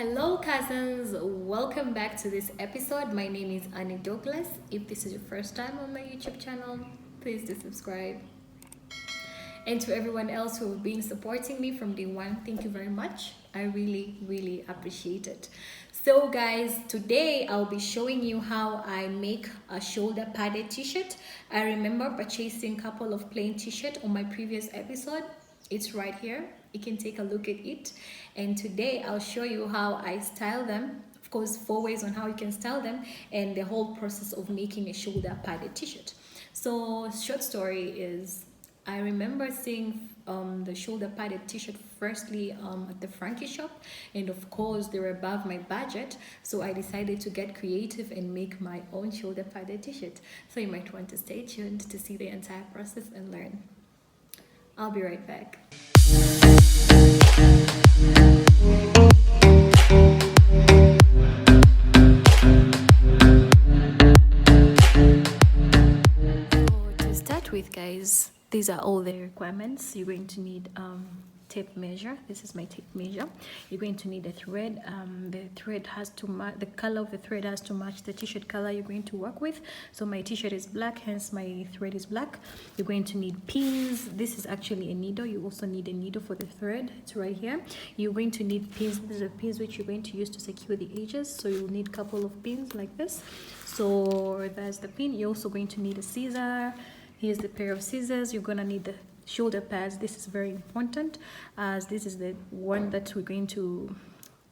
Hello, cousins. Welcome back to this episode. My name is Annie Douglas. If this is your first time on my YouTube channel, please do subscribe. And to everyone else who have been supporting me from day one, thank you very much. I really appreciate it. So guys, today I'll be showing you how I make a shoulder padded t-shirt. I remember purchasing a couple of plain t-shirt on my previous episode. It's right here. You can take a look at it. And today I'll show you how I style them. Of course, 4 ways on how you can style them and the whole process of making a shoulder padded t-shirt. So short story is, I remember seeing the shoulder padded t-shirt firstly at the Frankie shop, and of course they were above my budget, so I decided to get creative and make my own shoulder padded t-shirt. So you might want to stay tuned to see the entire process and learn. I'll be right back. So to start with, guys, these are all the requirements. You're going to need tape measure. This is my tape measure. You're going to need a thread. The thread has to match, the color of the thread has to match the t-shirt color you're going to work with. So my t-shirt is black, hence my thread is black. You're going to need pins. This is actually a needle. You also need a needle for the thread. It's right here. You're going to need pins. These are pins which you're going to use to secure the edges. So you'll need a couple of pins like this. So that's the pin. You're also going to need a scissor. Here's the pair of scissors. You're gonna need the shoulder pads. This is very important, as this is the one that we're going to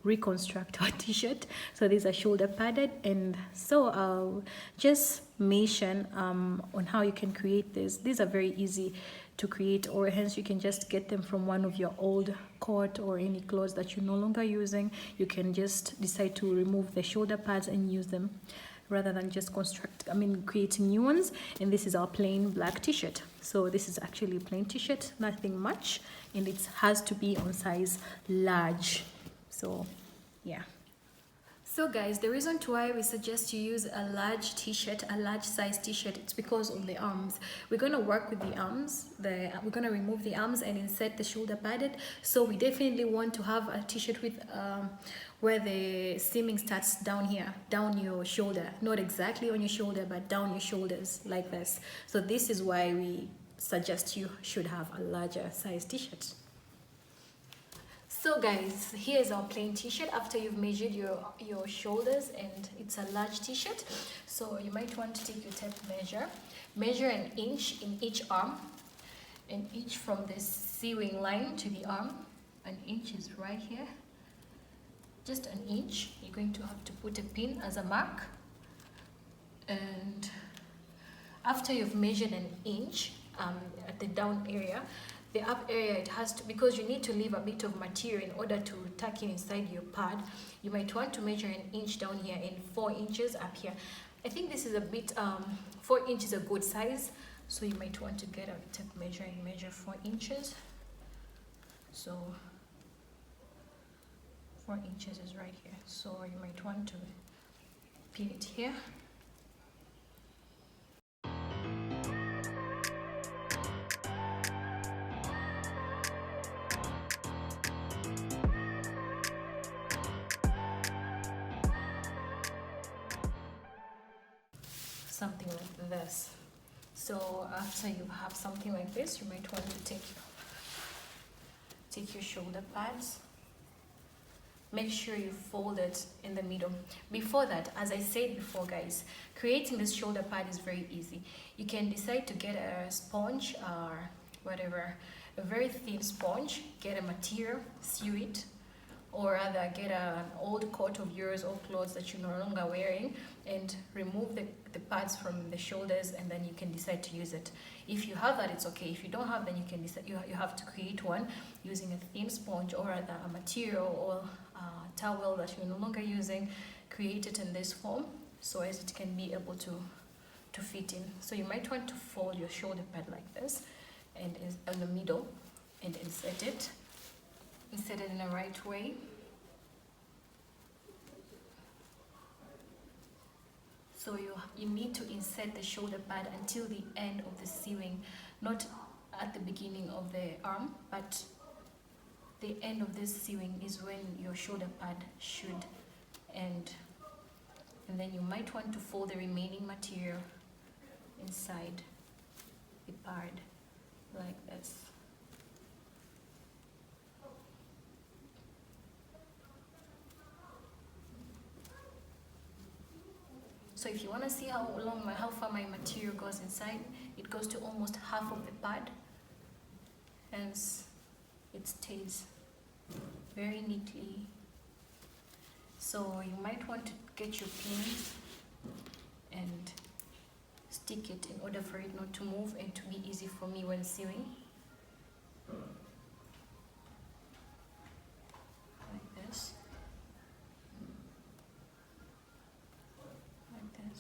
reconstruct our t-shirt. So these are shoulder padded, and so I'll just mention on how you can create this. These are very easy to create, or hence you can just get them from one of your old coat or any clothes that you're no longer using. You can just decide to remove the shoulder pads and use them, rather than just creating new ones. And this is our plain black t-shirt. So this is actually a plain t-shirt, nothing much, and it has to be on size large. So yeah. So guys, the reason why we suggest you use a large t-shirt, a large size t-shirt, it's because of the arms. We're going to work with the arms. We're going to remove the arms and insert the shoulder padded. So we definitely want to have a t-shirt with where the seaming starts down here, down your shoulder. Not exactly on your shoulder, but down your shoulders like this. So this is why we suggest you should have a larger size t-shirt. So guys, here's our plain t-shirt after you've measured your shoulders, and it's a large t-shirt. So you might want to take your tape measure an inch in each arm, an inch from the sewing line to the arm. An inch is right here, just an inch. You're going to have to put a pin as a mark, and after you've measured an inch at the down area, the up area, it has to, because you need to leave a bit of material in order to tuck in inside your pad, you might want to measure an inch down here and 4 inches up here. I think this is a bit 4 inches is a good size, so you might want to get a tape measure and measure 4 inches. So 4 inches is right here, so you might want to pin it here. Something like this. So after you have something like this, you might want to take your shoulder pads. Make sure you fold it in the middle. Before that, as I said before, guys, creating this shoulder pad is very easy. You can decide to get a sponge or whatever, a very thin sponge, get a material, sew it, or rather get an old coat of yours or clothes that you're no longer wearing and remove the pads from the shoulders, and then you can decide to use it. If you have that, it's okay. If you don't have, then you can decide, you have to create one using a thin sponge or rather a material or a towel that you're no longer using. Create it in this form so as it can be able to fit in. So you might want to fold your shoulder pad like this and in the middle and insert it in the right way. So you need to insert the shoulder pad until the end of the sewing, not at the beginning of the arm, but the end of this sewing is when your shoulder pad should end, and then you might want to fold the remaining material inside the pad like this. So if you want to see how far my material goes inside, it goes to almost half of the pad, hence it stays very neatly. So you might want to get your pins and stick it in order for it not to move and to be easy for me when sewing. Like this. Like this.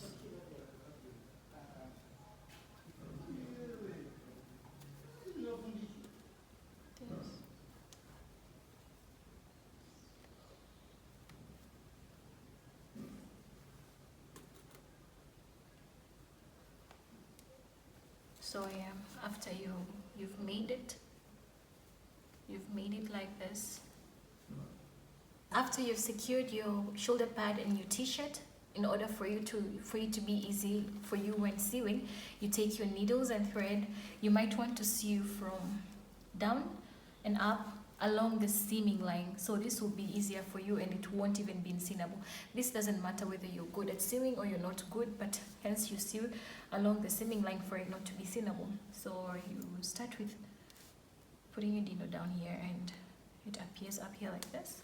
This. So yeah, after you've made it like this. After you've secured your shoulder pad and your t-shirt, in order for it to be easy for you when sewing, you take your needles and thread. You might want to sew from down and up along the seaming line, so this will be easier for you and it won't even be seamable. This doesn't matter whether you're good at sewing or you're not good, but hence you sew along the seaming line for it not to be seamable. So you start with putting your needle down here and it appears up here like this.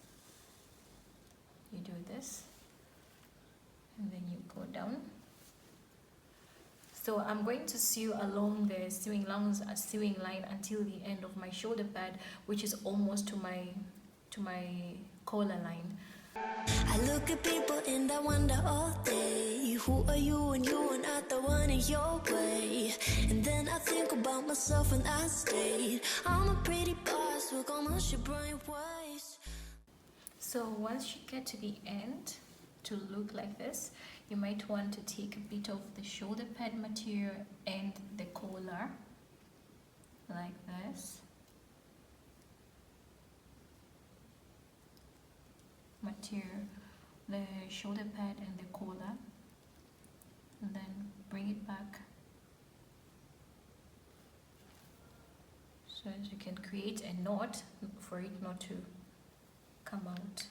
You do this and then you go down. So I'm going to sew along the sewing line until the end of my shoulder pad, which is almost to my collar line. I look at people and I wonder all day, who are you and you are not the one in your way. And then I think about myself and I stayed. I'm a pretty boss, look almost your brain waste. So once you get to the end to look like this, you might want to take a bit of the shoulder pad material and the collar like this. Material, the shoulder pad and the collar, and then bring it back so as you can create a knot for it not to come out.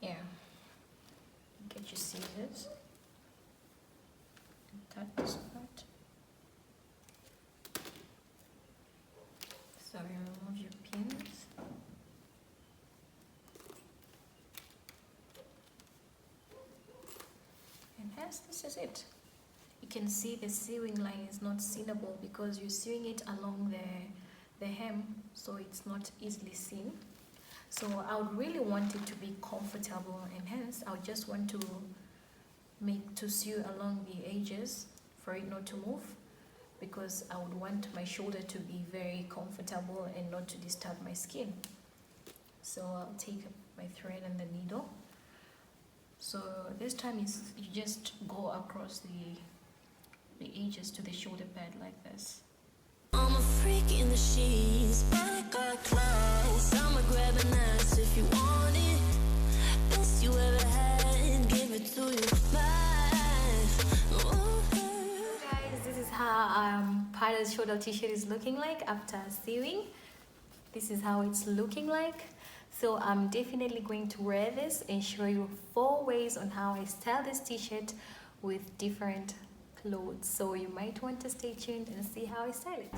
Yeah, get your scissors and cut this part. So you remove your pins. And yes, this is it. You can see the sewing line is not seamable because you're sewing it along the hem, so it's not easily seen. So I would really want it to be comfortable, and hence I would just want to sew along the edges for it not to move, because I would want my shoulder to be very comfortable and not to disturb my skin. So I'll take my thread and the needle. So this time you just go across the edges to the shoulder pad like this. I'm a freak in the sheets, but I got claws. I'ma grab an ass if you want it. Best you ever had, give it to you. Guys, this is how padded shoulder t-shirt is looking like after sewing. This is how it's looking like. So I'm definitely going to wear this and show you 4 ways on how I style this t-shirt with different clothes. So you might want to stay tuned and see how I style it.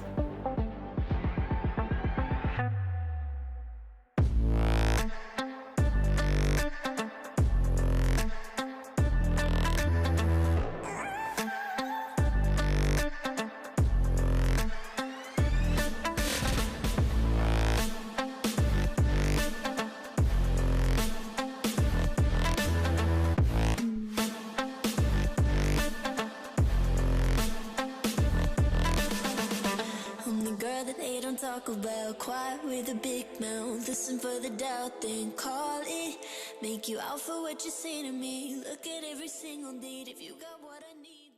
Talk about quiet with a big mouth. Listen for the doubt, then call it. Make you out for what you say to me. Look at every single need. If you got what I need.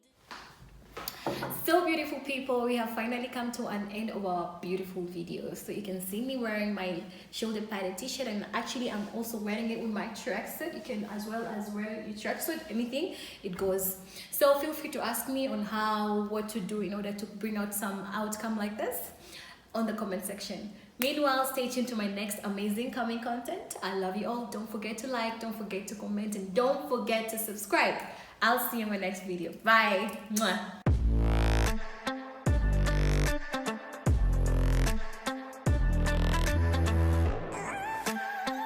So beautiful people, we have finally come to an end of our beautiful video. So you can see me wearing my shoulder padded t-shirt, and actually I'm also wearing it with my tracksuit. You can as well as wear your tracksuit, anything, it goes. So feel free to ask me on what to do in order to bring out some outcome like this on the comment section. Meanwhile, stay tuned to my next amazing coming content. I love you all. Don't forget to like, don't forget to comment, and don't forget to subscribe. I'll see you in my next video. Bye. Mwah.